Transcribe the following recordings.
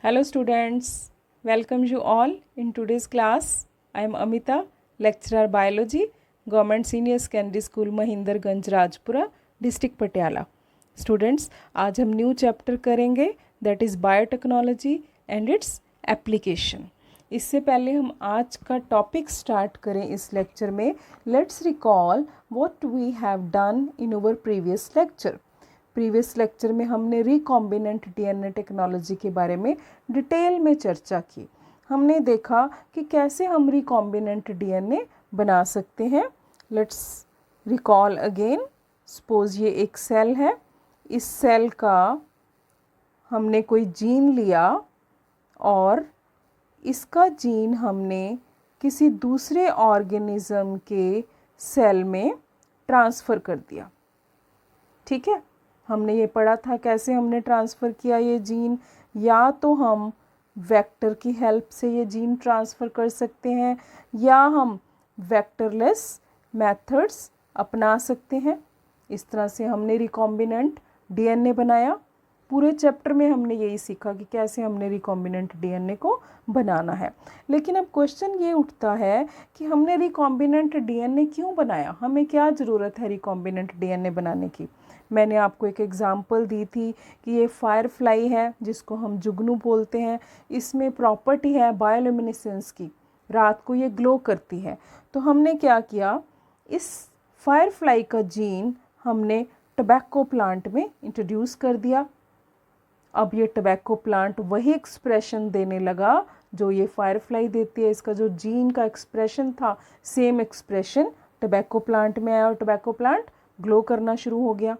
Hello students, welcome you all in today's class. I am Amita, lecturer biology, Government Senior Secondary School Mahindarganj Rajpura, district Patiala. Students, आज हम new chapter करेंगे that is biotechnology and its application. इससे पहले हम आज का topic start करें इस लेक्चर में, let's recall what we have done in our previous lecture. Previous lecture में हमने रिकॉम्बिनेंट डीएनए टेक्नोलॉजी के बारे में डिटेल में चर्चा की. हमने देखा कि कैसे हम रिकॉम्बिनेंट डीएनए बना सकते हैं. Let's recall again. सपोज ये एक सेल है. इस सेल का हमने कोई जीन लिया और इसका जीन हमने किसी दूसरे ऑर्गेनिज्म के सेल में ट्रांसफ़र कर दिया. ठीक है, हमने ये पढ़ा था कैसे हमने ट्रांसफ़र किया ये जीन. या तो हम वेक्टर की हेल्प से ये जीन ट्रांसफ़र कर सकते हैं या हम वेक्टरलेस मेथड्स अपना सकते हैं. इस तरह से हमने रिकॉम्बिनेंट डीएनए बनाया. पूरे चैप्टर में हमने यही सीखा कि कैसे हमने रिकॉम्बिनेंट डीएनए को बनाना है. लेकिन अब क्वेश्चन ये उठता है कि हमने रिकॉम्बिनेंट डीएनए क्यों बनाया, हमें क्या ज़रूरत है रिकॉम्बिनेंट डीएनए बनाने की. मैंने आपको एक एग्ज़ाम्पल दी थी कि ये फायरफ्लाई है जिसको हम जुगनू बोलते हैं. इसमें प्रॉपर्टी है बायोल्यूमिनेसेंस की, रात को ये ग्लो करती है. तो हमने क्या किया, इस फायरफ्लाई का जीन हमने टबैको प्लांट में इंट्रोड्यूस कर दिया. अब ये टबैको प्लांट वही एक्सप्रेशन देने लगा जो ये फायरफ्लाई देती है. इसका जो जीन का एक्सप्रेशन था सेम एक्सप्रेशन टबैको प्लांट में आया और टबैको प्लांट ग्लो करना शुरू हो गया.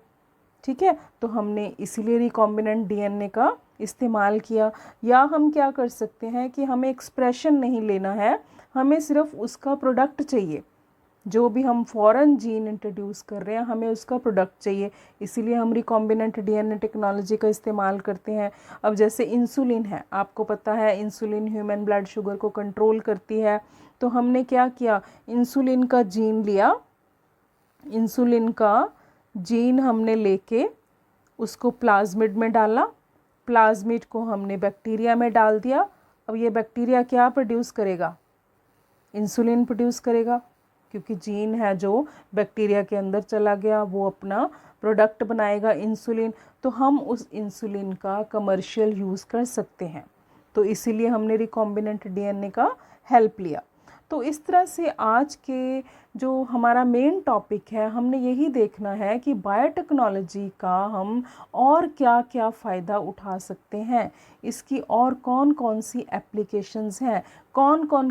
ठीक है, तो हमने इसीलिए रिकॉम्बिनेंट डीएनए का इस्तेमाल किया. या हम क्या कर सकते हैं कि हमें एक्सप्रेशन नहीं लेना है, हमें सिर्फ उसका प्रोडक्ट चाहिए. जो भी हम फॉरेन जीन इंट्रोड्यूस कर रहे हैं हमें उसका प्रोडक्ट चाहिए, इसीलिए हम रिकॉम्बिनेंट डीएनए टेक्नोलॉजी का इस्तेमाल करते हैं. अब जैसे इंसुलिन है, आपको पता है इंसुलिन ह्यूमन ब्लड शुगर को कंट्रोल करती है. तो हमने क्या किया, इंसुलिन का जीन लिया. इंसुलिन का जीन हमने लेके उसको प्लाज्मिड में डाला. प्लाज्मिड को हमने बैक्टीरिया में डाल दिया. अब ये बैक्टीरिया क्या प्रोड्यूस करेगा, इंसुलिन प्रोड्यूस करेगा, क्योंकि जीन है जो बैक्टीरिया के अंदर चला गया, वो अपना प्रोडक्ट बनाएगा इंसुलिन. तो हम उस इंसुलिन का कमर्शियल यूज़ कर सकते हैं. तो इसीलिए हमने रिकॉम्बिनेंट डीएनए का हेल्प लिया. तो इस तरह से आज के जो हमारा मेन टॉपिक है, हमने यही देखना है कि बायोटेक्नोलॉजी का हम और क्या क्या फ़ायदा उठा सकते हैं, इसकी और कौन कौन सी एप्लीकेशंस हैं, कौन कौन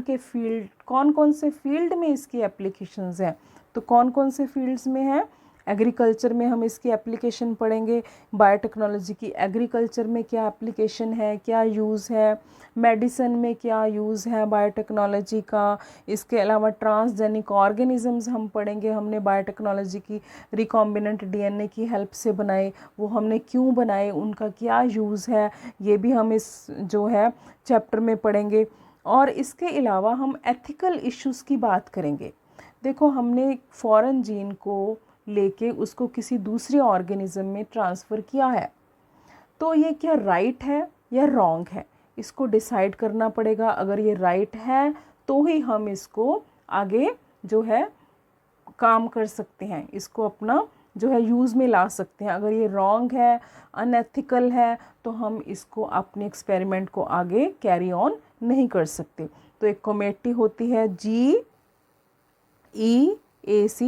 से फील्ड में इसकी एप्लीकेशंस हैं. तो कौन कौन से फील्ड्स में हैं, एग्रीकल्चर में हम इसकी एप्लीकेशन पढ़ेंगे. बायोटेक्नोलॉजी की एग्रीकल्चर में क्या एप्लीकेशन है, क्या यूज़ है. मेडिसिन में क्या यूज़ है बायोटेक्नोलॉजी का. इसके अलावा ट्रांसजेनिक ऑर्गेनिजम्स हम पढ़ेंगे, हमने बायोटेक्नोलॉजी की रिकॉम्बिनेंट डीएनए की हेल्प से बनाए, वो हमने क्यों बनाए, उनका क्या यूज़ है, ये भी हम इस जो है चैप्टर में पढ़ेंगे. और इसके अलावा हम एथिकल इश्यूज़ की बात करेंगे. देखो, हमने फॉरेन जीन को लेके उसको किसी दूसरे ऑर्गेनिज्म में ट्रांसफ़र किया है, तो ये क्या राइट है या रॉन्ग है, इसको डिसाइड करना पड़ेगा. अगर ये राइट है तो ही हम इसको आगे जो है काम कर सकते हैं, इसको अपना जो है यूज़ में ला सकते हैं. अगर ये रॉन्ग है, अनएथिकल है, तो हम इसको अपने एक्सपेरिमेंट को आगे कैरी ऑन नहीं कर सकते. तो एक कमेटी होती है GEAC,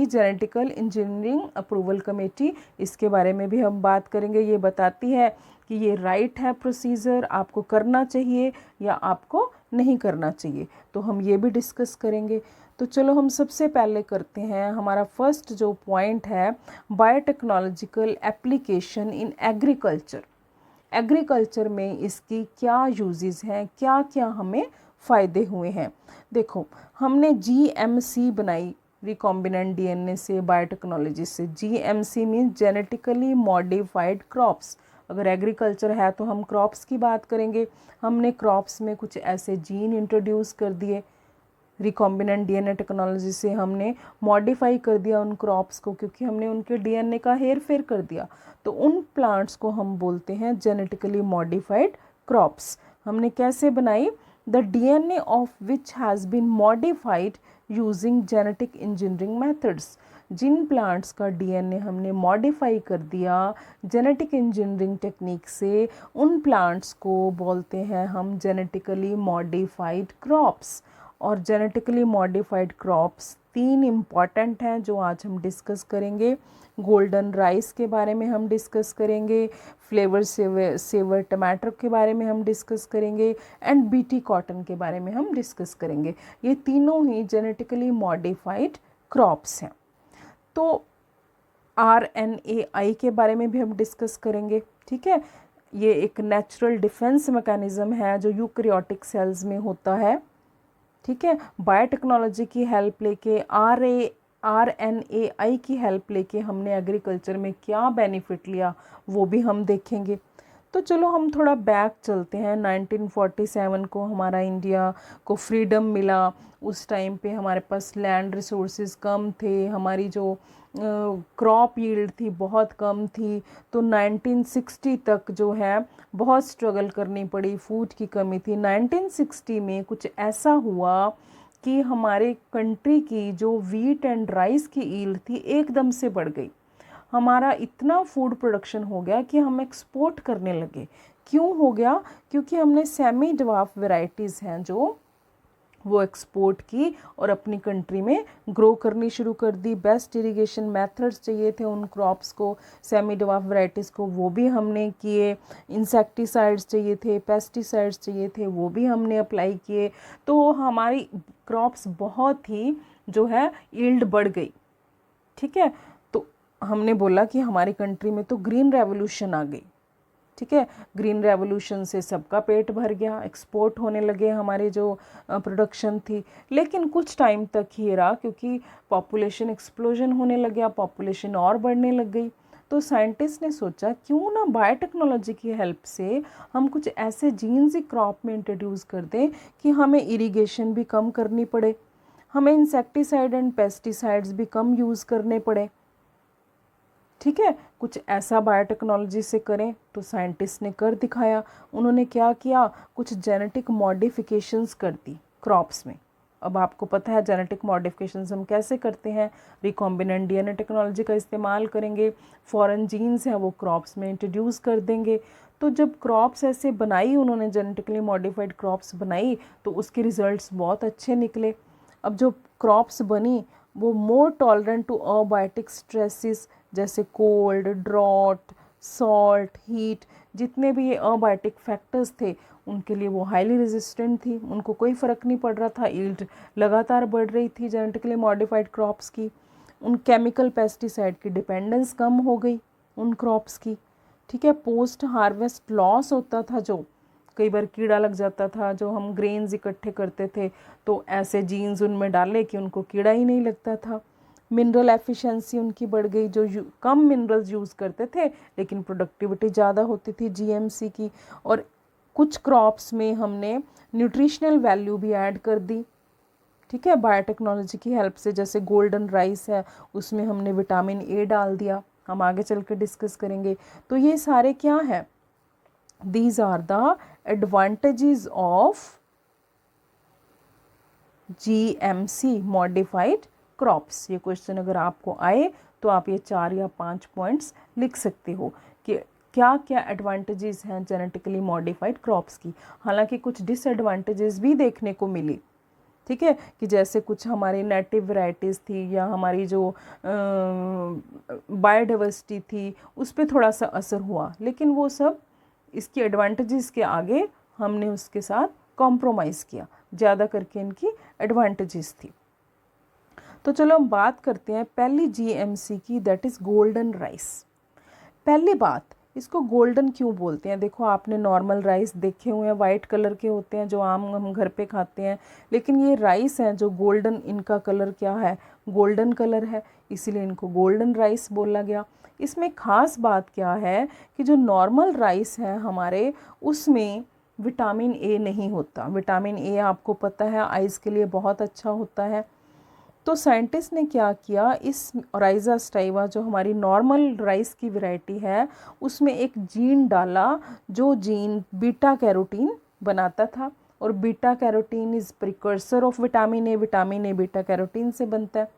genetical engineering approval committee. इसके बारे में भी हम बात करेंगे. ये बताती है कि ये राइट है प्रोसीजर, आपको करना चाहिए या आपको नहीं करना चाहिए. तो हम ये भी डिस्कस करेंगे. तो चलो हम सबसे पहले करते हैं, हमारा फर्स्ट जो पॉइंट है, biotechnological application in agriculture. Agriculture में इसकी क्या यूजेस हैं, क्या क्या हमें फ़ायदे हुए हैं. देखो, हमने GMC बनाई रिकॉम्बिनेंट डीएनए से, बायोटेक्नोलॉजी से. GMC means genetically modified crops. अगर एग्रीकल्चर है तो हम क्रॉप्स की बात करेंगे. हमने क्रॉप्स में कुछ ऐसे जीन इंट्रोड्यूस कर दिए, रिकॉम्बिनेंट डीएनए टेक्नोलॉजी से हमने मॉडिफाई कर दिया उन क्रॉप्स को, क्योंकि हमने उनके डीएनए का हेर फेर कर दिया. तो उन प्लांट्स को हम बोलते हैं जेनेटिकली मॉडिफाइड क्रॉप्स. हमने कैसे बनाई? The DNA of which has been modified using genetic engineering methods. जिन प्लांट्स का DNA हमने मॉडिफाई कर दिया जेनेटिक इंजीनियरिंग टेक्निक से, उन प्लांट्स को बोलते हैं हम जेनेटिकली मॉडिफाइड क्रॉप्स। और जेनेटिकली मॉडिफाइड क्रॉप्स 3 इम्पॉर्टेंट हैं जो आज हम डिस्कस करेंगे। गोल्डन राइस के बारे में हम डिस्कस करेंगे, फ्लेवर सेवर टमाटर के बारे में हम डिस्कस करेंगे, एंड बीटी कॉटन के बारे में हम डिस्कस करेंगे। ये तीनों ही जेनेटिकली मॉडिफाइड क्रॉप्स हैं। तो RNAi के बारे में भी हम डिस्कस करेंगे, ठीक है। ये एक नेचुरल डिफेंस मैकेनिज्म है जो यूकैरियोटिक सेल्स में होता है, ठीक है। बायोटेक्नोलॉजी की हेल्प लेके RNAi की हेल्प लेके हमने एग्रीकल्चर में क्या बेनिफिट लिया वो भी हम देखेंगे। तो चलो हम थोड़ा बैक चलते हैं। 1947 को हमारा इंडिया को फ्रीडम मिला। उस टाइम पे हमारे पास लैंड रिसोर्सेज कम थे, हमारी जो क्रॉप यील्ड थी बहुत कम थी। तो 1960 तक जो है बहुत स्ट्रगल करनी पड़ी, फूड की कमी थी। 1960 में कुछ ऐसा हुआ कि हमारे कंट्री की जो वीट एंड राइस की यील्ड थी एकदम से बढ़ गई। हमारा इतना फूड प्रोडक्शन हो गया कि हम एक्सपोर्ट करने लगे। क्यों हो गया? क्योंकि हमने सेमी ड्वार्फ वैरायटीज़ हैं जो वो एक्सपोर्ट की और अपनी कंट्री में ग्रो करनी शुरू कर दी। बेस्ट इरिगेशन मेथड्स चाहिए थे उन क्रॉप्स को, सेमी ड्वार्फ वैरायटीज़ को, वो भी हमने किए। इंसेक्टिसाइड्स चाहिए थे, पेस्टिसाइड्स चाहिए थे, वो भी हमने अप्लाई किए। तो हमारी क्रॉप्स बहुत ही जो है यील्ड बढ़ गई, ठीक है। तो हमने बोला कि हमारी कंट्री में तो ग्रीन रेवोल्यूशन आ गई, ठीक है। ग्रीन रेवोल्यूशन से सबका पेट भर गया, एक्सपोर्ट होने लगे हमारे जो प्रोडक्शन थी। लेकिन कुछ टाइम तक ही रहा क्योंकि पॉपुलेशन एक्सप्लोजन होने लग गया, पॉपुलेशन और बढ़ने लग गई। तो साइंटिस्ट ने सोचा क्यों ना बायोटेक्नोलॉजी की हेल्प से हम कुछ ऐसे जीन्स ही क्रॉप में इंट्रोड्यूस कर दें कि हमें इरिगेशन भी कम करनी पड़े, हमें इंसेक्टिसाइड एंड पेस्टिसाइड्स भी कम यूज़ करने पड़े, ठीक है। कुछ ऐसा बायोटेक्नोलॉजी से करें। तो साइंटिस्ट ने कर दिखाया। उन्होंने क्या किया? कुछ जेनेटिक मॉडिफिकेशंस कर दी क्रॉप्स में। अब आपको पता है जेनेटिक मॉडिफिकेशंस हम कैसे करते हैं। रिकॉम्बिनेंट DNA टेक्नोलॉजी का इस्तेमाल करेंगे, फॉरेन जीन्स हैं वो क्रॉप्स में इंट्रोड्यूस कर देंगे। तो जब क्रॉप्स ऐसे बनाई उन्होंने, जेनेटिकली मॉडिफाइड क्रॉप्स बनाई, तो उसके रिजल्ट्स बहुत अच्छे निकले। अब जो क्रॉप्स बनी वो more tolerant to abiotic stresses जैसे कोल्ड, ड्रॉट, सॉल्ट, हीट, जितने भी ये अबायोटिक फैक्टर्स थे उनके लिए वो हाईली रेजिस्टेंट थी। उनको कोई फ़र्क नहीं पड़ रहा था, यील्ड लगातार बढ़ रही थी जेनेटिकली मॉडिफाइड क्रॉप्स की। उन केमिकल पेस्टिसाइड की डिपेंडेंस कम हो गई उन क्रॉप्स की, ठीक है। पोस्ट हार्वेस्ट लॉस होता था, जो कई बार कीड़ा लग जाता था, जो हम ग्रेन्स इकट्ठे करते थे तो ऐसे जीन्स उनमें डाले कि उनको कीड़ा ही नहीं लगता था। मिनरल एफिशिएंसी उनकी बढ़ गई, जो कम मिनरल्स यूज़ करते थे लेकिन प्रोडक्टिविटी ज़्यादा होती थी GMC की। और कुछ क्रॉप्स में हमने न्यूट्रिशनल वैल्यू भी ऐड कर दी, ठीक है, बायोटेक्नोलॉजी की हेल्प से। जैसे गोल्डन राइस है उसमें हमने विटामिन A डाल दिया, हम आगे चल के डिस्कस करेंगे। तो ये सारे क्या है? These are the advantages of GMC modified crops. ये क्वेश्चन अगर आपको आए तो आप ये 4 या 5 पॉइंट्स लिख सकते हो कि क्या क्या एडवांटेजेस हैं जेनेटिकली मॉडिफाइड क्रॉप्स की। हालांकि कुछ डिसएडवांटेजेस भी देखने को मिली, ठीक है, कि जैसे कुछ हमारी नेटिव वैरायटीज़ थी या हमारी जो बायोडाइवर्सिटी थी उस पर थोड़ा सा असर हुआ। लेकिन वो सब इसकी एडवांटेजेस के आगे हमने उसके साथ कॉम्प्रोमाइज़ किया, ज़्यादा करके इनकी एडवांटेजेस थी। तो चलो हम बात करते हैं पहली GMC की, दैट इज़ गोल्डन राइस। पहली बात, इसको गोल्डन क्यों बोलते हैं? देखो आपने नॉर्मल राइस देखे हुए हैं, वाइट कलर के होते हैं जो आम हम घर पे खाते हैं, लेकिन ये राइस हैं जो गोल्डन, इनका कलर क्या है? गोल्डन कलर है, इसीलिए इनको गोल्डन राइस बोला गया। इसमें ख़ास बात क्या है कि जो नॉर्मल राइस है हमारे, उसमें विटामिन A नहीं होता। विटामिन A आपको पता है आइज़ के लिए बहुत अच्छा होता है। तो साइंटिस्ट ने क्या किया, इस ओराइज़ा स्टाइवा जो हमारी नॉर्मल राइस की वैरायटी है उसमें एक जीन डाला, जो जीन बीटा कैरोटीन बनाता था। और beta carotene is precursor of vitamin A, vitamin A beta carotene से बनता है।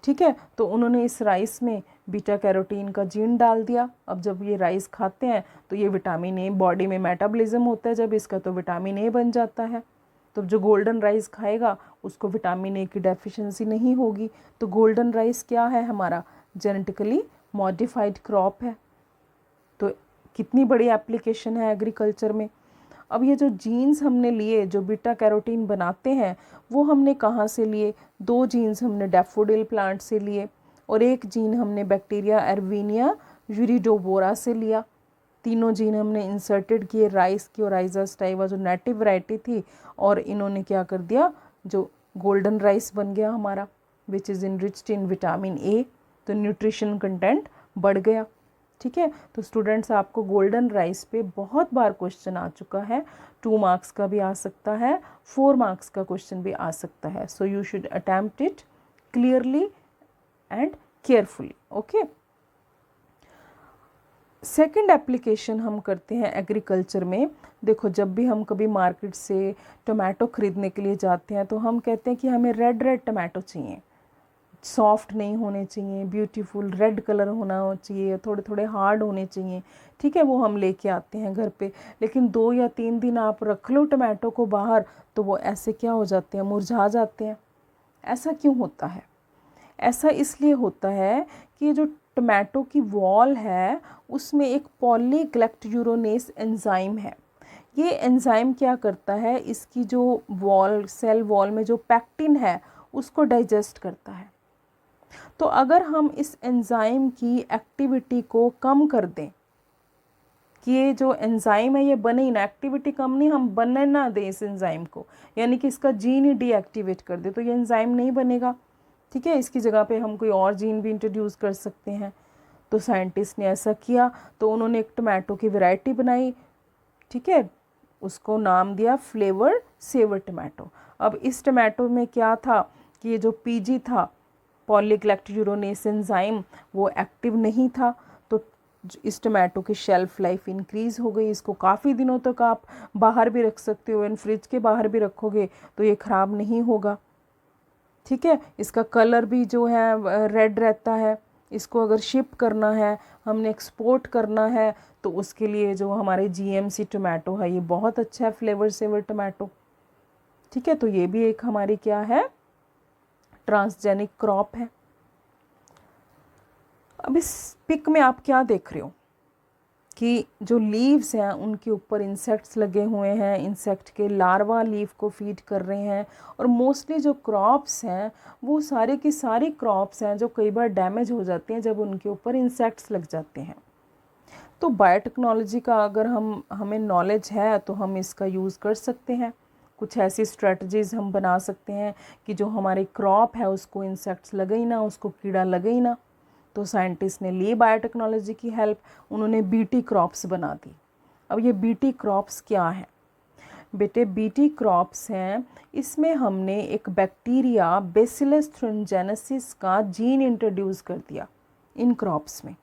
ठीक है, तो उन्होंने इस राइस में बीटा कैरोटीन का जीन डाल दिया। अब जब ये राइस खाते हैं तो ये विटामिन ए बॉडी में मेटाबॉलिज्म होता है जब इसका, तो विटामिन ए बन जाता है। तो जो गोल्डन राइस खाएगा उसको विटामिन ए की डेफिशिएंसी नहीं होगी। तो गोल्डन राइस क्या है, हमारा जेनेटिकली मॉडिफाइड क्रॉप है। तो कितनी बड़ी एप्लीकेशन है एग्रीकल्चर में। अब ये जो जीन्स हमने लिए जो बीटा कैरोटीन बनाते हैं वो हमने कहाँ से लिए, 2 जीन्स हमने डैफोडिल प्लांट से लिए और 1 जीन हमने बैक्टीरिया एरवीनिया यूरिडोबोरा से लिया। तीनों जीन हमने इंसर्टेड किए राइस की और राइजा स्टाइवा जो नेटिव वैरायटी थी, और इन्होंने क्या कर दिया, जो गोल्डन राइस बन गया हमारा, which is enriched in vitamin A. तो न्यूट्रिशन कंटेंट बढ़ गया। ठीक है, तो स्टूडेंट्स आपको गोल्डन राइस पे बहुत बार क्वेश्चन आ चुका है, 2 मार्क्स का भी आ सकता है, 4 मार्क्स का क्वेश्चन भी आ सकता है। So you should attempt it clearly and carefully. Okay, second application हम करते हैं एग्रीकल्चर में। देखो, जब भी हम कभी मार्केट से टोमेटो ख़रीदने के लिए जाते हैं तो हम कहते हैं कि हमें रेड रेड टोमेटो चाहिए, सॉफ्ट नहीं होने चाहिए, ब्यूटीफुल रेड कलर होना चाहिए, थोड़े थोड़े हार्ड होने चाहिए। ठीक है, वो हम लेके आते हैं घर पे, लेकिन 2 या 3 दिन आप रख लो टमाटो को बाहर तो वो ऐसे क्या हो जाते हैं, मुरझा जाते हैं। ऐसा क्यों होता है? ऐसा इसलिए होता है कि जो टमाटो की वॉल है उसमें एक पॉलीग्लैक्टयूरोनेस एंजाइम है। ये एंजाइम क्या करता है, इसकी जो वॉल सेल वॉल में जो पैक्टिन है उसको डाइजेस्ट करता है। तो अगर हम इस एंजाइम की एक्टिविटी को कम कर दें कि ये जो एंजाइम है ये बने ही ना, एक्टिविटी कम नहीं, हम बनने ना दें इस एंजाइम को, यानी कि इसका जीन ही डीएक्टिवेट कर दे, तो ये एंजाइम नहीं बनेगा। ठीक है, इसकी जगह पे हम कोई और जीन भी इंट्रोड्यूस कर सकते हैं। तो साइंटिस्ट ने ऐसा किया, तो उन्होंने एक टमाटो की वैरायटी बनाई। ठीक है, उसको नाम दिया फ्लेवर सेवर टमाटो। अब इस टमाटो में क्या था कि ये जो पीजी था, पॉलीग्लैक्टयूरोनेस एंजाइम, वो एक्टिव नहीं था। तो इस टमाटो की शेल्फ लाइफ इंक्रीज़ हो गई। इसको काफ़ी दिनों तक आप बाहर भी रख सकते हो, इन फ्रिज के बाहर भी रखोगे तो ये ख़राब नहीं होगा। ठीक है, इसका कलर भी जो है रेड रहता है। इसको अगर शिप करना है, हमने एक्सपोर्ट करना है, तो उसके लिए जो हमारे जीएमसी टमाटो है ये बहुत अच्छा है, फ्लेवर सेवर टमाटो। ठीक है, तो ये भी एक हमारी क्या है, ट्रांसजेनिक क्रॉप है। अब इस पिक में आप क्या देख रहे हो कि जो लीव्स हैं उनके ऊपर इंसेक्ट्स लगे हुए हैं, इंसेक्ट के लार्वा लीव को फीड कर रहे हैं। और मोस्टली जो क्रॉप्स हैं वो सारे की सारी क्रॉप्स हैं जो कई बार डैमेज हो जाती हैं जब उनके ऊपर इंसेक्ट्स लग जाते हैं। तो बायोटेक्नोलॉजी का अगर हमें नॉलेज है तो हम इसका यूज़ कर सकते हैं। कुछ ऐसी स्ट्रेटजीज़ हम बना सकते हैं कि जो हमारी क्रॉप है उसको इंसेक्ट्स लगे ही ना, उसको कीड़ा लगे ही ना। तो साइंटिस्ट ने ली बायोटेक्नोलॉजी की हेल्प, उन्होंने बीटी क्रॉप्स बना दी। अब ये बीटी क्रॉप्स क्या है बेटे? बीटी क्रॉप्स हैं, इसमें हमने एक बैक्टीरिया बेसिलस थ्रिंजेनेसिस का जीन इंट्रोड्यूस कर दिया इन क्रॉप्स में।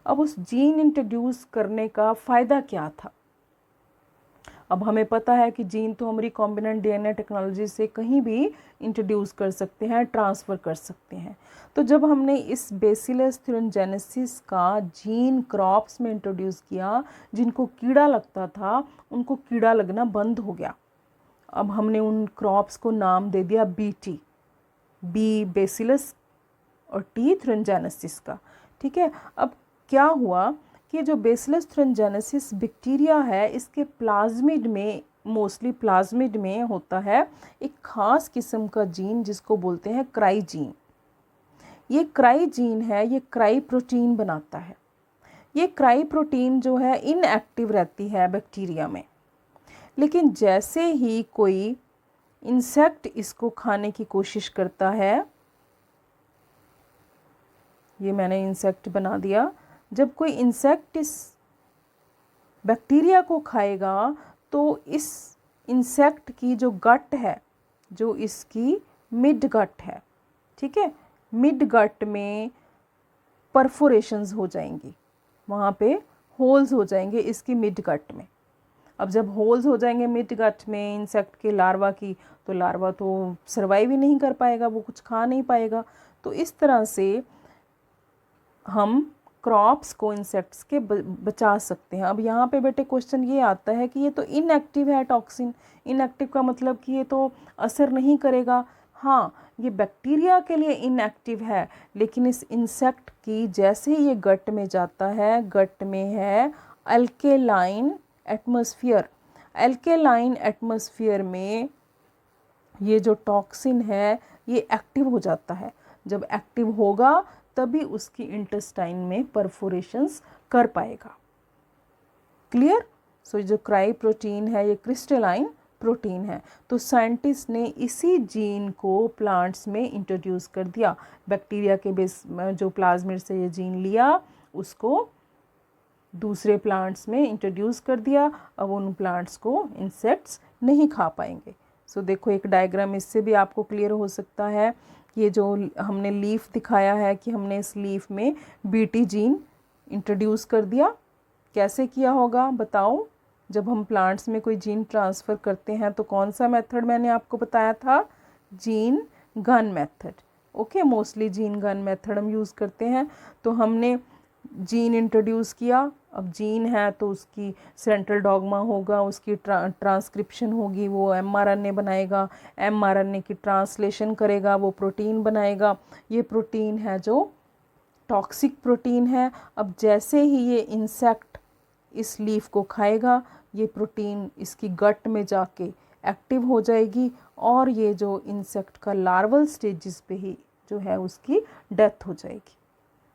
अब उस जीन इंट्रोड्यूस करने का फ़ायदा क्या था? अब हमें पता है कि जीन तो हम रिकॉम्बिनेंट डीएनए टेक्नोलॉजी से कहीं भी इंट्रोड्यूस कर सकते हैं, ट्रांसफ़र कर सकते हैं। तो जब हमने इस बेसिलस थ्रिंजेनेसिस का जीन क्रॉप्स में इंट्रोड्यूस किया, जिनको कीड़ा लगता था उनको कीड़ा लगना बंद हो गया। अब हमने उन क्रॉप्स को नाम दे दिया बीटी, बी बेसिलस और टी थ्रिंजेनेसिस का। ठीक है, अब क्या हुआ कि जो बेसिलस थ्रिंजेनेसिस बैक्टीरिया है इसके प्लाज्मिड में, मोस्टली प्लाज्मिड में होता है एक ख़ास किस्म का जीन जिसको बोलते हैं क्राई जीन। ये क्राई जीन है, ये क्राई प्रोटीन बनाता है। ये क्राई प्रोटीन जो है इनएक्टिव रहती है बैक्टीरिया में, लेकिन जैसे ही कोई इंसेक्ट इसको खाने की कोशिश करता है, ये मैंने इंसेक्ट बना दिया, जब कोई इंसेक्ट इस बैक्टीरिया को खाएगा तो इस इंसेक्ट की जो गट है, जो इसकी मिड गट है, ठीक है, मिड गट में परफोरेशंस हो जाएंगी, वहाँ पे होल्स हो जाएंगे इसकी मिड गट में। अब जब होल्स हो जाएंगे मिड गट में इंसेक्ट के लार्वा की, तो लार्वा तो सर्वाइव ही नहीं कर पाएगा, वो कुछ खा नहीं पाएगा। तो इस तरह से हम क्रॉप्स को इंसेक्ट्स के बचा सकते हैं। अब यहाँ पे बेटे क्वेश्चन ये आता है कि ये तो इनएक्टिव है टॉक्सिन। इनएक्टिव का मतलब कि ये तो असर नहीं करेगा। हाँ, ये बैक्टीरिया के लिए इनएक्टिव है, लेकिन इस इंसेक्ट की जैसे ही ये गट में जाता है, गट में है अल्केलाइन एटमॉस्फेयर। अल्केलाइन एटमॉस्फेयर में ये जो टॉक्सिन है ये एक्टिव हो जाता है। जब एक्टिव होगा तभी उसकी इंटेस्टाइन में परफोरेशंस कर पाएगा। क्लियर? सो जो क्राई प्रोटीन है ये क्रिस्टलाइन प्रोटीन है। तो साइंटिस्ट ने इसी जीन को प्लांट्स में इंट्रोड्यूस कर दिया। बैक्टीरिया के बेस जो प्लाज्मिड से ये जीन लिया, उसको दूसरे प्लांट्स में इंट्रोड्यूस कर दिया। अब उन प्लांट्स को इंसेक्ट्स नहीं खा पाएंगे। सो देखो एक डायग्राम इससे भी आपको क्लियर हो सकता है। ये जो हमने लीफ दिखाया है कि हमने इस लीफ में बीटी जीन इंट्रोड्यूस कर दिया। कैसे किया होगा बताओ? जब हम प्लांट्स में कोई जीन ट्रांसफ़र करते हैं तो कौन सा मेथड मैंने आपको बताया था? Gene gun method. Okay, mostly gene gun method हम यूज़ करते हैं। तो हमने जीन इंट्रोड्यूस किया। अब जीन है तो उसकी सेंट्रल डॉग्मा होगा, उसकी ट्रांसक्रिप्शन होगी, वो एमआरएनए बनाएगा, एमआरएनए की ट्रांसलेशन करेगा, वो प्रोटीन बनाएगा। ये प्रोटीन है जो टॉक्सिक प्रोटीन है। अब जैसे ही ये इंसेक्ट इस लीफ को खाएगा, ये प्रोटीन इसकी गट में जाके एक्टिव हो जाएगी और ये जो इंसेक्ट का लार्वल स्टेजेस पे ही जो है उसकी डेथ हो जाएगी।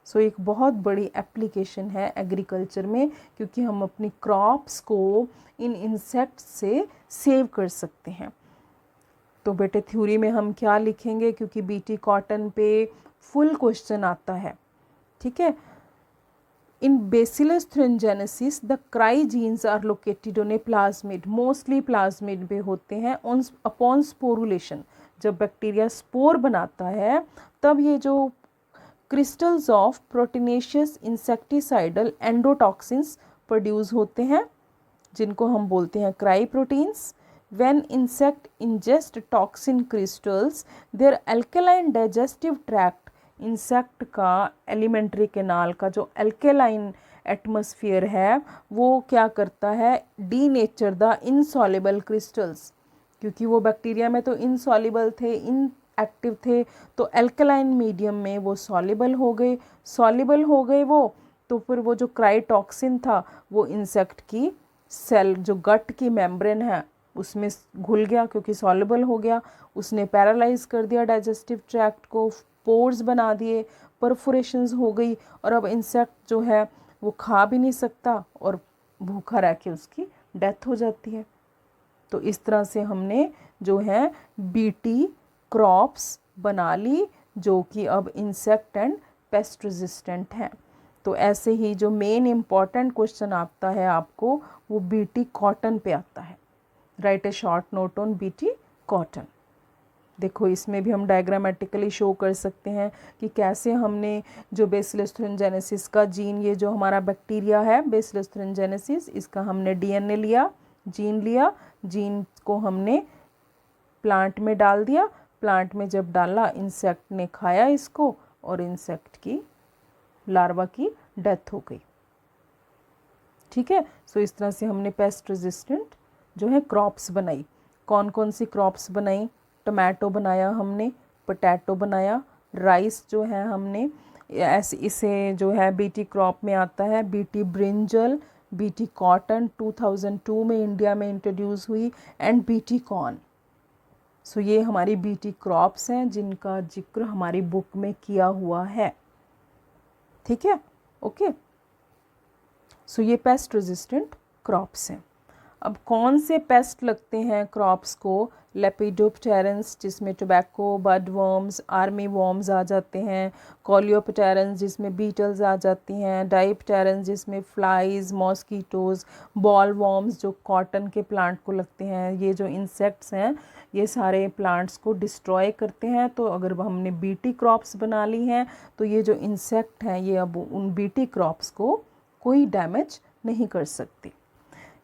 सो एक बहुत बड़ी एप्लीकेशन है एग्रीकल्चर में, क्योंकि हम अपनी क्रॉप्स को इन इंसेक्ट्स से सेव कर सकते हैं। तो बेटे थ्योरी में हम क्या लिखेंगे, क्योंकि बीटी कॉटन पे फुल क्वेश्चन आता है। ठीक है। In bacillus thuringiensis the cry genes are located on a plasmid. Mostly plasmid पे होते हैं। ऑन अपॉन स्पोरुलेशन, जब बैक्टीरिया स्पोर बनाता है तब ये जो crystals of proteinaceous insecticidal endotoxins produce होते हैं, जिनको हम बोलते हैं cry proteins. When insect ingest toxin crystals, their alkaline digestive tract, insect का एलिमेंट्री कैनाल का जो अल्केलाइन एटमॉस्फेयर है वो क्या करता है? Denature the insoluble crystals. क्योंकि वो बैक्टीरिया में तो इनसॉल्युबल थे, इनएक्टिव थे, तो अल्केलाइन मीडियम में वो सॉल्युबल हो गए। सॉल्युबल हो गए वो, तो फिर वो जो क्राइटॉक्सिन था वो इंसेक्ट की सेल जो गट की मेम्ब्रेन है उसमें घुल गया, क्योंकि सॉल्युबल हो गया। उसने पैरालाइज कर दिया डाइजेस्टिव ट्रैक्ट को, पोर्स बना दिए, परफोरेशंस हो गई, और अब इंसेक्ट जो है वो खा भी नहीं सकता और भूखा रह के उसकी डेथ हो जाती है। तो इस तरह से हमने जो है बीटी क्रॉप्स बना ली जो कि अब इंसेक्ट एंड पेस्ट रेजिस्टेंट हैं। तो ऐसे ही जो मेन इम्पॉर्टेंट क्वेश्चन आता है आपको वो बीटी कॉटन पे आता है। Right A short note on BT cotton. देखो इसमें भी हम डायग्रामेटिकली शो कर सकते हैं कि कैसे हमने जो बेसिलस थ्रिंजेनेसिस का जीन, ये जो हमारा बैक्टीरिया है बेसिलस थ्रिंजेनेसिस, इसका हमने डीएनए लिया, जीन लिया, जीन को हमने प्लांट में डाल दिया। प्लांट में जब डाला इंसेक्ट ने खाया इसको और इंसेक्ट की लार्वा की डेथ हो गई। ठीक है। सो इस तरह से हमने पेस्ट रेजिस्टेंट जो है क्रॉप्स बनाई। कौन कौन सी क्रॉप्स बनाई? टमाटो बनाया हमने, पोटैटो बनाया, राइस जो है हमने ऐसे इसे जो है बीटी क्रॉप में आता है। बीटी ब्रिंजल, बीटी कॉटन 2002 में इंडिया में इंट्रोड्यूस हुई, एंड बीटी कॉर्न। सो ये हमारी बीटी क्रॉप्स हैं जिनका जिक्र हमारी बुक में किया हुआ है। ठीक है, ओके। सो ये पेस्ट रेजिस्टेंट क्रॉप्स हैं। अब कौन से पेस्ट लगते हैं क्रॉप्स को? लेपिडोप्टेरन्स जिसमें टोबैको, बड वर्म्स, आर्मी वर्म्स आ जाते हैं, कॉलियोप्टेरन्स जिसमें बीटल्स आ जाती हैं, डाइप्टेरन्स जिसमें फ्लाइज, मॉस्कीटोज़, बॉल वर्म्स जो कॉटन के प्लांट को लगते हैं। ये जो इंसेक्ट्स हैं ये सारे प्लांट्स को डिस्ट्रॉय करते हैं। तो अगर हमने बीटी क्रॉप्स बना ली हैं तो ये जो इंसेक्ट हैं ये अब उन बीटी क्रॉप्स को कोई डैमेज नहीं कर सकते।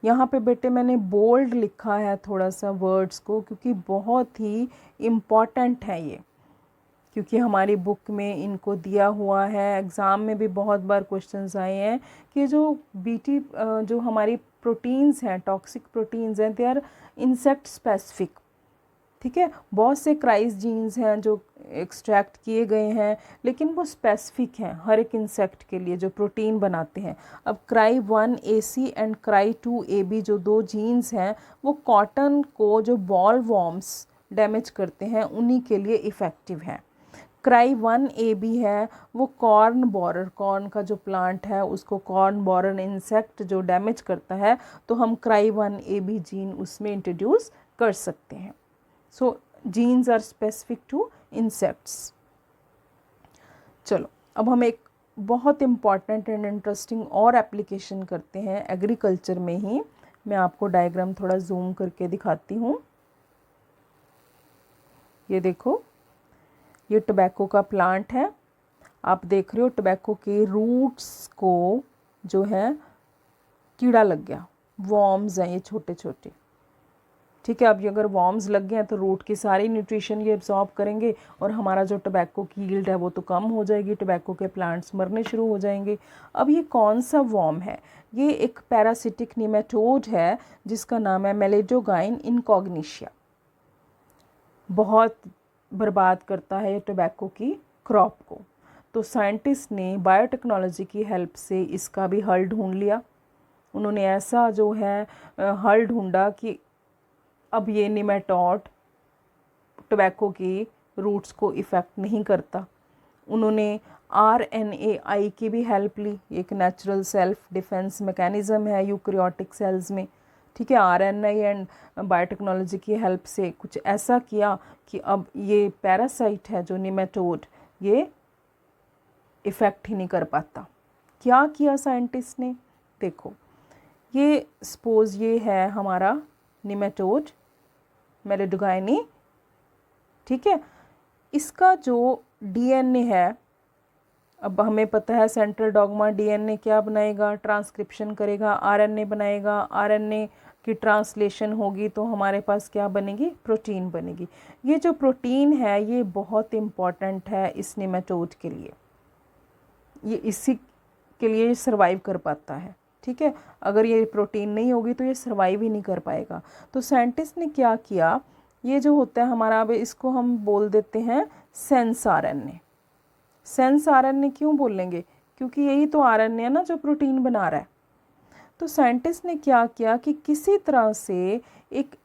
यहाँ पे बेटे मैंने बोल्ड लिखा है थोड़ा सा वर्ड्स को, क्योंकि बहुत ही इम्पॉर्टेंट है ये, क्योंकि हमारी बुक में इनको दिया हुआ है, एग्ज़ाम में भी बहुत बार क्वेश्चंस आए हैं कि जो बीटी जो हमारी प्रोटीन्स हैं, टॉक्सिक प्रोटीन्स हैं, दे आर इंसेक्ट स्पेसिफिक। ठीक है, बहुत से क्राइस जीन्स हैं जो एक्सट्रैक्ट किए गए हैं, लेकिन वो स्पेसिफिक हैं हर एक इंसेक्ट के लिए जो प्रोटीन बनाते हैं। अब cry 1AC and cry 2AB जो 2 जीन्स हैं वो कॉटन को जो बॉल वॉर्म्स डैमेज करते हैं उन्हीं के लिए इफ़ेक्टिव हैं। क्राई 1AB है वो कॉर्न बोरर, कॉर्न का जो प्लांट है उसको कॉर्न बोरर इंसेक्ट जो डैमेज करता है, तो हम क्राई 1AB जीन उसमें इंट्रोड्यूस कर सकते हैं। So genes are specific to insects. चलो अब हम एक बहुत इम्पॉर्टेंट एंड इंटरेस्टिंग और एप्लीकेशन करते हैं एग्रीकल्चर में ही। मैं आपको डायग्राम थोड़ा जूम करके दिखाती हूँ। ये देखो, ये टबैको का प्लांट है। आप देख रहे हो टबैको के रूट्स को जो है कीड़ा लग गया, वॉर्म्स हैं ये छोटे छोटे। ठीक है, अब ये अगर वॉर्म्स लग गए हैं तो रूट की सारी न्यूट्रिशन ये एब्जॉर्ब करेंगे और हमारा जो टबैको की यील्ड है वो तो कम हो जाएगी, टबैको के प्लांट्स मरने शुरू हो जाएंगे। अब ये कौन सा वॉर्म है? ये एक पैरासिटिक निमेटोड है जिसका नाम है मेलेडोगाइन इनकॉग्निशिया। बहुत बर्बाद करता है ये टबैको की क्रॉप को। तो साइंटिस्ट ने बायोटेक्नोलॉजी की हेल्प से इसका भी हल ढूंढ लिया। उन्होंने ऐसा जो है हल ढूंढा कि अब ये निमेटोड टबैको की रूट्स को इफ़ेक्ट नहीं करता। उन्होंने RNAi की भी हेल्प ली। एक नेचुरल सेल्फ डिफेंस मैकेनिज़्म है यूकैरियोटिक सेल्स में। ठीक है, RNA एंड बायोटेक्नोलॉजी की हेल्प से कुछ ऐसा किया कि अब ये पैरासाइट है जो निमेटोड, ये इफ़ेक्ट ही नहीं कर पाता। क्या किया साइंटिस्ट ने? देखो, ये सपोज ये है हमारा निमेटोड मेलेडोगाइनी। ठीक है, इसका जो DNA है, अब हमें पता है सेंट्रल डॉगमा DNA क्या बनाएगा? ट्रांसक्रिप्शन करेगा, RNA बनाएगा, RNA की ट्रांसलेशन होगी तो हमारे पास क्या बनेगी? प्रोटीन बनेगी। ये जो प्रोटीन है ये बहुत इम्पॉर्टेंट है इस निमेटोड के लिए, ये इसी के लिए सर्वाइव कर पाता है। ठीक है, अगर ये प्रोटीन नहीं होगी तो ये सर्वाइव ही नहीं कर पाएगा। तो साइंटिस्ट ने क्या किया, ये जो होता है हमारा, अब इसको हम बोल देते हैं सेंस RNA। सेंस RNA क्यों बोलेंगे? क्योंकि यही तो RNA है ना जो प्रोटीन बना रहा है। तो साइंटिस्ट ने क्या किया कि किसी तरह से एक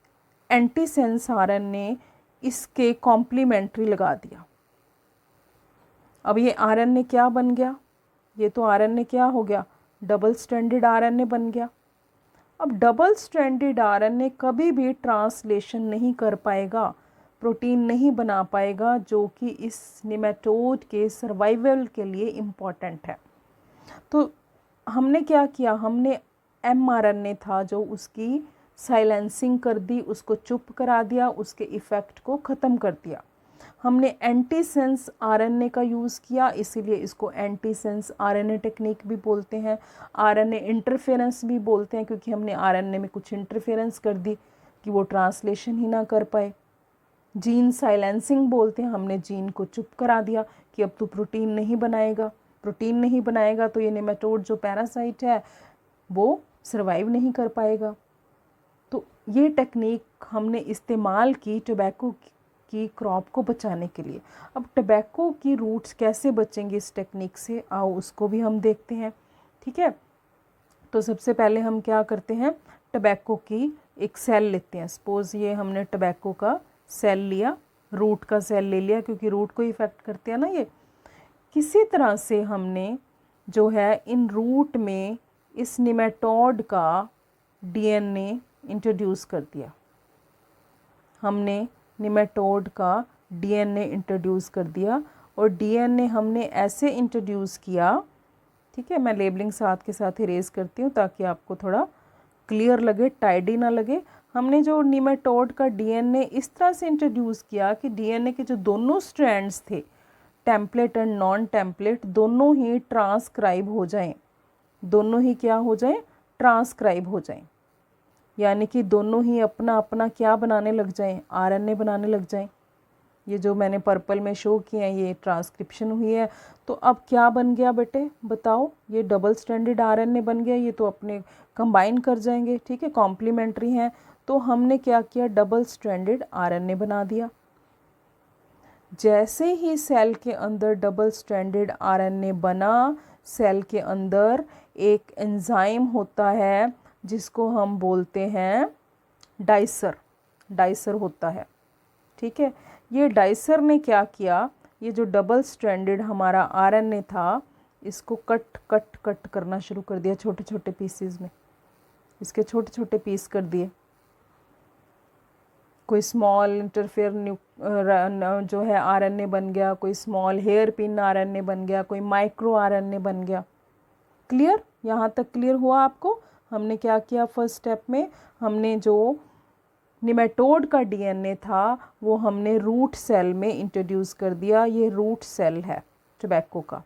एंटी सेंस RNA इसके कॉम्प्लीमेंट्री लगा दिया। अब ये RNA क्या बन गया? ये तो RNA क्या हो गया? डबल स्ट्रैंडेड RNA बन गया। अब डबल स्ट्रैंडेड RNA कभी भी ट्रांसलेशन नहीं कर पाएगा, प्रोटीन नहीं बना पाएगा, जो कि इस निमेटोड के सर्वाइवल के लिए इम्पॉर्टेंट है। तो हमने क्या किया, हमने mRNA था जो उसकी साइलेंसिंग कर दी, उसको चुप करा दिया, उसके इफ़ेक्ट को ख़त्म कर दिया। हमने एंटी सेंस RNA का यूज़ किया, इसीलिए इसको एंटी सेंस RNA टेक्निक भी बोलते हैं, RNA इंटरफेरेंस भी बोलते हैं, क्योंकि हमने RNA में कुछ इंटरफेरेंस कर दी कि वो ट्रांसलेशन ही ना कर पाए। जीन साइलेंसिंग बोलते हैं, हमने जीन को चुप करा दिया कि अब तो प्रोटीन नहीं बनाएगा, प्रोटीन नहीं बनाएगा तो ये नेमेटोड जो पैरासाइट है वो सर्वाइव नहीं कर पाएगा। तो ये टेक्निक हमने इस्तेमाल की टोबैको की क्रॉप को बचाने के लिए। अब टोबैको की रूट्स कैसे बचेंगे इस टेक्निक से, आओ उसको भी हम देखते हैं। ठीक है, तो सबसे पहले हम क्या करते हैं, टोबैको की एक सेल लेते हैं। सपोज़ ये हमने टोबैको का सेल लिया, रूट का सेल ले लिया, क्योंकि रूट को इफ़ेक्ट करते हैं ना ये। किसी तरह से हमने जो है इन रूट में इस निमेटोड का DNA इंट्रोड्यूस कर दिया। हमने निमेटोड का DNA इंट्रोड्यूस कर दिया, और DNA हमने ऐसे इंट्रोड्यूस किया, ठीक है, मैं लेबलिंग साथ के साथ इरेज करती हूँ ताकि आपको थोड़ा क्लियर लगे, टाइडी ना लगे। हमने जो निमेटोड का DNA इस तरह से इंट्रोड्यूस किया कि DNA के जो दोनों स्ट्रैंड्स थे, टेम्पलेट एंड नॉन टेम्पलेट, दोनों ही ट्रांसक्राइब हो जाएं, दोनों ही क्या हो जाएं, ट्रांसक्राइब हो जाएं। यानी कि दोनों ही अपना अपना क्या बनाने लग जाएं, आरएनए बनाने लग जाएं। ये जो मैंने पर्पल में शो किया है ये ट्रांसक्रिप्शन हुई है। तो अब क्या बन गया बेटे बताओ, ये डबल स्ट्रैंडेड आरएनए बन गया, ये तो अपने कंबाइन कर जाएंगे, ठीक है, कॉम्प्लीमेंट्री हैं। तो हमने क्या किया, डबल स्ट्रैंडेड आरएनए बना दिया। जैसे ही सेल के अंदर डबल स्ट्रैंडेड आरएनए बना, सेल के अंदर एक एंजाइम होता है जिसको हम बोलते हैं डाइसर, डाइसर होता है, ठीक है। ये डाइसर ने क्या किया, ये जो डबल स्ट्रैंडेड हमारा आरएनए था इसको कट कट कट करना शुरू कर दिया छोटे छोटे पीसेस में, इसके छोटे छोटे पीस कर दिए। कोई स्मॉल इंटरफेयर जो है आरएनए बन गया, कोई स्मॉल हेयर पिन आरएनए बन गया, कोई माइक्रो आरएनए बन गया। क्लियर, यहाँ तक क्लियर हुआ आपको। हमने क्या किया, फर्स्ट स्टेप में हमने जो निमेटोड का डीएनए था वो हमने रूट सेल में इंट्रोड्यूस कर दिया। ये रूट सेल है टोबैको का।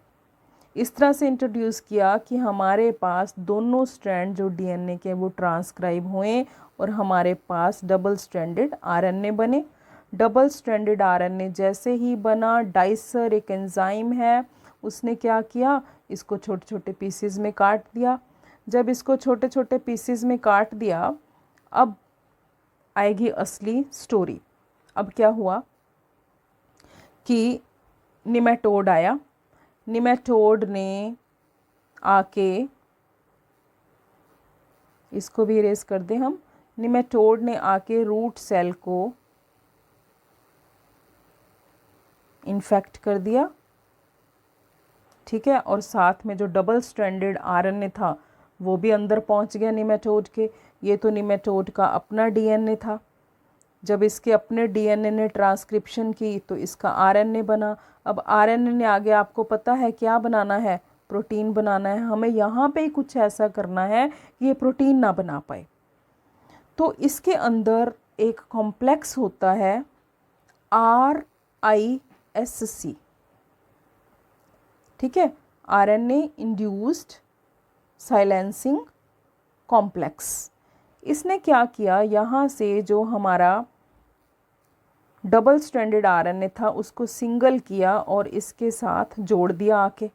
इस तरह से इंट्रोड्यूस किया कि हमारे पास दोनों स्ट्रैंड जो डीएनए के वो ट्रांसक्राइब हुए और हमारे पास डबल स्ट्रैंडेड आरएनए बने। डबल स्ट्रैंडेड आरएनए जैसे ही बना, डाइसर एक एंजाइम है, उसने क्या किया, इसको छोटे छोटे पीसेस में काट दिया। जब इसको छोटे छोटे पीसेस में काट दिया, अब आएगी असली स्टोरी। अब क्या हुआ कि निमेटोड आया, निमेटोड ने आके, इसको भी इरेज कर दें हम, निमेटोड ने आके रूट सेल को इन्फेक्ट कर दिया, ठीक है। और साथ में जो डबल स्ट्रैंडेड आरएनए था वो भी अंदर पहुंच गया निमेटोड के। ये तो निमेटोड का अपना डीएनए था। जब इसके अपने डीएनए ने ट्रांसक्रिप्शन की तो इसका आरएनए बना। अब आरएनए ने आगे आपको पता है क्या बनाना है, प्रोटीन बनाना है। हमें यहाँ पे ही कुछ ऐसा करना है कि ये प्रोटीन ना बना पाए। तो इसके अंदर एक कॉम्प्लेक्स होता है RISC, ठीक है, आरएनए इंड्यूस्ड साइलेंसिंग कॉम्प्लेक्स। इसने क्या किया, यहाँ से जो हमारा डबल स्ट्रैंडेड आरएनए था उसको सिंगल किया और इसके साथ जोड़ दिया आके।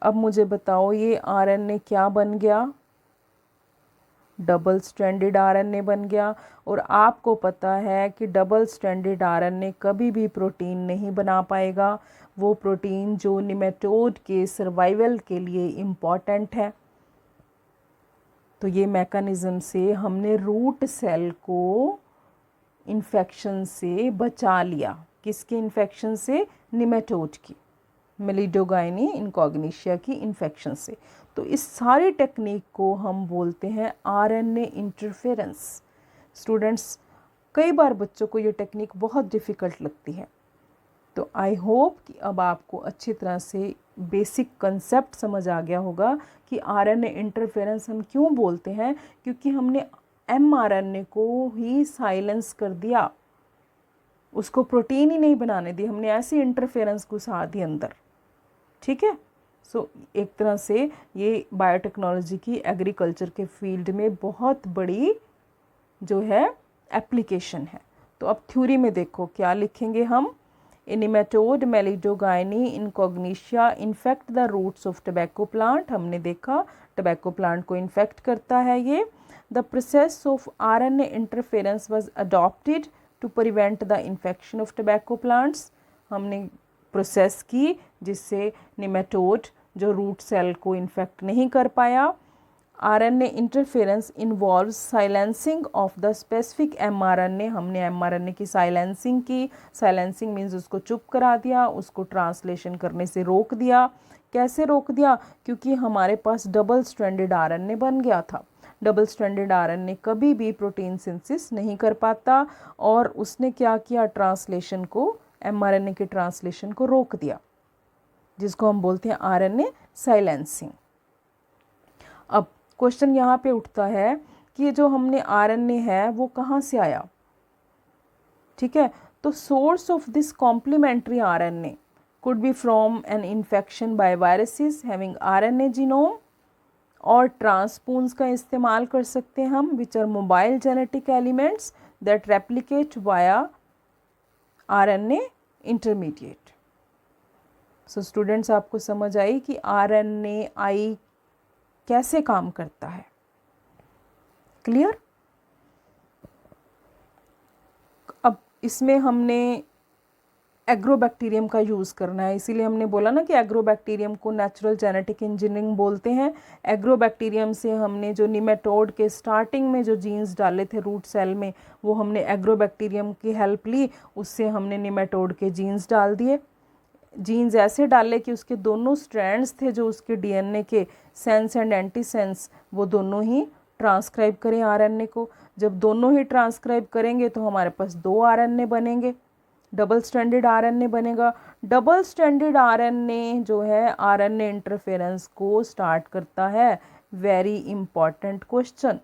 अब मुझे बताओ ये आरएनए क्या बन गया, डबल स्ट्रैंडेड आरएनए बन गया। और आपको पता है कि डबल स्ट्रैंडेड आरएनए कभी भी प्रोटीन नहीं बना पाएगा, वो प्रोटीन जो निमेटोड के सर्वाइवल के लिए इम्पॉर्टेंट है। तो ये मैकेनिज़्म से हमने रूट सेल को इन्फेक्शन से बचा लिया। किसके इन्फेक्शन से, निमेटोड की, मेलिडोगाइनी इनकॉग्निशिया की इन्फेक्शन से। तो इस सारी टेक्निक को हम बोलते हैं आरएनए इंटरफेरेंस। स्टूडेंट्स, कई बार बच्चों को ये टेक्निक बहुत डिफ़िकल्ट लगती है। तो आई होप कि अब आपको अच्छी तरह से बेसिक कंसेप्ट समझ आ गया होगा कि आरएनए इंटरफेरेंस हम क्यों बोलते हैं, क्योंकि हमने mRNA को ही साइलेंस कर दिया, उसको प्रोटीन ही नहीं बनाने दी, हमने ऐसी इंटरफेरेंस घुसा दी अंदर, ठीक है। सो एक तरह से ये बायोटेक्नोलॉजी की एग्रीकल्चर के फील्ड में बहुत बड़ी जो है एप्लीकेशन है। तो अब थ्योरी में देखो क्या लिखेंगे हम, nematode meloidogyne incognita infect the roots of tobacco plant. हमने देखा टोबैको प्लांट को इन्फेक्ट करता है ये। The process of RNA interference was adopted to prevent the infection of tobacco plants. हमने प्रोसेस की जिससे निमेटोड जो रूट सेल को इन्फेक्ट नहीं कर पाया। RNA interference involves silencing of the specific mRNA। हमने mRNA की साइलेंसिंग की। साइलेंसिंग मीन्स उसको चुप करा दिया, उसको ट्रांसलेशन करने से रोक दिया। कैसे रोक दिया, क्योंकि हमारे पास डबल स्ट्रैंडेड RNA बन गया था। डबल स्ट्रैंडेड RNA कभी भी प्रोटीन सिंथेसिस नहीं कर पाता और उसने क्या किया, ट्रांसलेशन को, mRNA के ट्रांसलेशन को रोक दिया, जिसको हम बोलते हैं RNA साइलेंसिंग। अब क्वेश्चन यहाँ पे उठता है कि ये जो हमने RNA है वो कहाँ से आया, ठीक है। तो source of this complementary RNA could be from an infection by viruses having RNA genome और ट्रांसपोन्स का इस्तेमाल कर सकते हैं हम, which are mobile genetic elements that replicate via RNA intermediate. So students, आपको समझ आई कि RNAi कैसे काम करता है। क्लियर? अब इसमें हमने एग्रोबैक्टीरियम का यूज़ करना है, इसीलिए हमने बोला ना कि एग्रोबैक्टीरियम को नेचुरल जेनेटिक इंजीनियरिंग बोलते हैं। एग्रोबैक्टीरियम से हमने जो निमेटोड के स्टार्टिंग में जो जीन्स डाले थे रूट सेल में, वो हमने एग्रोबैक्टीरियम की हेल्प ली, उससे हमने निमेटोड के जीन्स डाल दिए। जीन्स ऐसे डाले कि उसके दोनों स्ट्रैंड्स थे जो उसके DNA के, सेंस एंड एंटीसेंस, वो दोनों ही ट्रांसक्राइब करें RNA को। जब दोनों ही ट्रांसक्राइब करेंगे तो हमारे पास 2 RNA बनेंगे, डबल स्ट्रैंडेड RNA बनेगा। डबल स्ट्रैंडेड RNA जो है RNA इंटरफेरेंस को स्टार्ट करता है। Very important question.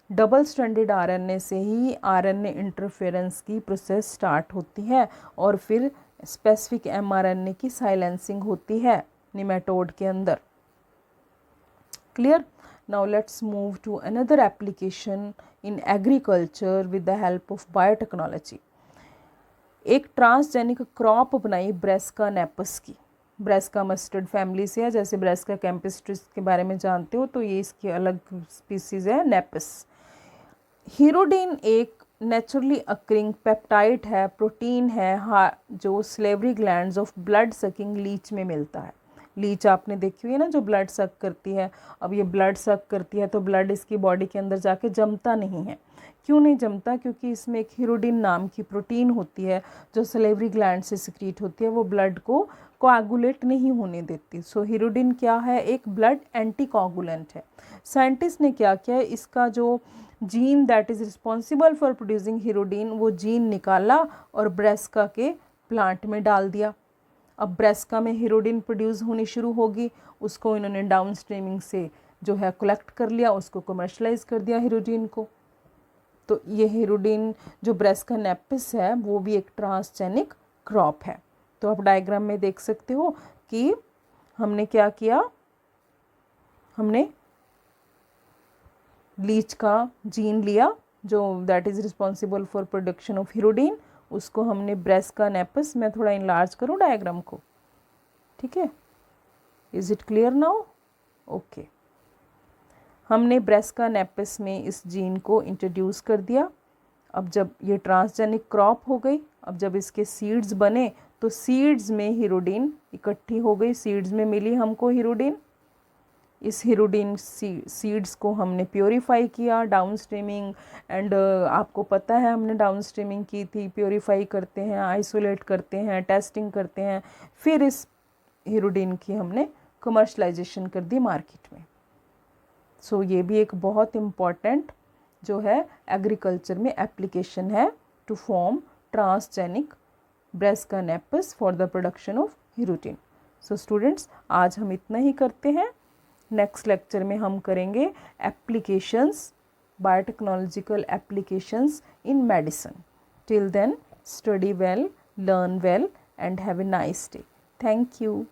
Double stranded RNA से ही RNA इंटरफेरेंस की प्रोसेस स्टार्ट होती है और फिर स्पेसिफिक mRNA की साइलेंसिंग होती है निमेटोड के अंदर। Clear? Now let's move to another application in agriculture with the help of biotechnology. एक ट्रांसजेनिक क्रॉप बनाई ब्रेस्का नेपस की। ब्रेस्का मस्टर्ड फैमिली से है, जैसे ब्रेस्का कैम्पिस्ट्रिस के बारे में जानते हो तो ये इसकी अलग स्पीसीज है, नेपस। हीरोडीन एक नेचुरली अक्रिंग पेप्टाइड है, प्रोटीन है, जो slavery glands of blood sucking Leach में मिलता है। लीच आपने देखी हुई है ना, जो ब्लड सक करती है। अब ये ब्लड सक करती है तो ब्लड इसकी बॉडी के अंदर जाके जमता नहीं है। क्यों नहीं जमता? क्योंकि इसमें एक हीरोडीन नाम की प्रोटीन होती है जो सलेवरी ग्लैंड से सिक्रीट होती है, वो ब्लड को कोआगुलेट नहीं होने देती। सो हीरोडीन क्या है? एक ब्लड एंटीकोआगुलेंट है। साइंटिस्ट ने क्या किया, इसका जो gene that is responsible for producing हीरोडीन, वो जीन निकाला और ब्रेस्का के प्लांट में डाल दिया। अब ब्रेस्का में हीरोडीन प्रोड्यूस होनी शुरू होगी, उसको इन्होंने डाउन स्ट्रीमिंग से जो है कलेक्ट कर लिया, उसको कमर्शलाइज कर दिया हीरोडीन को। तो ये हीरोडीन जो ब्रेस्का नेपिस है वो भी एक ट्रांसजेनिक क्रॉप है। तो आप डायग्राम में देख सकते हो कि हमने क्या किया, हमने लीच का जीन लिया जो that is responsible for production of हीरोडीन, उसको हमने ब्रेस्का नेपिस, मैं थोड़ा इनलार्ज करूँ डायग्राम को, ठीक है? Is it clear now? Okay. हमने ब्रेस्का नेपिस में इस जीन को इंट्रोड्यूस कर दिया। अब जब ये ट्रांसजेनिक क्रॉप हो गई, अब जब इसके सीड्स बने तो सीड्स में हीरोडीन इकट्ठी हो गई, सीड्स में मिली हमको हीरोडीन। इस हीरोडीन सीड्स को हमने प्योरीफाई किया, डाउन स्ट्रीमिंग, एंड आपको पता है हमने डाउन स्ट्रीमिंग की थी, प्योरीफाई करते हैं, आइसोलेट करते हैं, टेस्टिंग करते हैं, फिर इस हीरोडीन की हमने कमर्शलाइजेशन कर दी मार्केट में। सो ये भी एक बहुत इम्पॉर्टेंट जो है एग्रीकल्चर में एप्लीकेशन है to form transgenic brassica napus for the production of hirudin. So students, आज हम इतना ही करते हैं। नेक्स्ट लेक्चर में हम करेंगे applications, biotechnological applications in medicine. Till then, study well, learn well, and have a nice day. Thank you.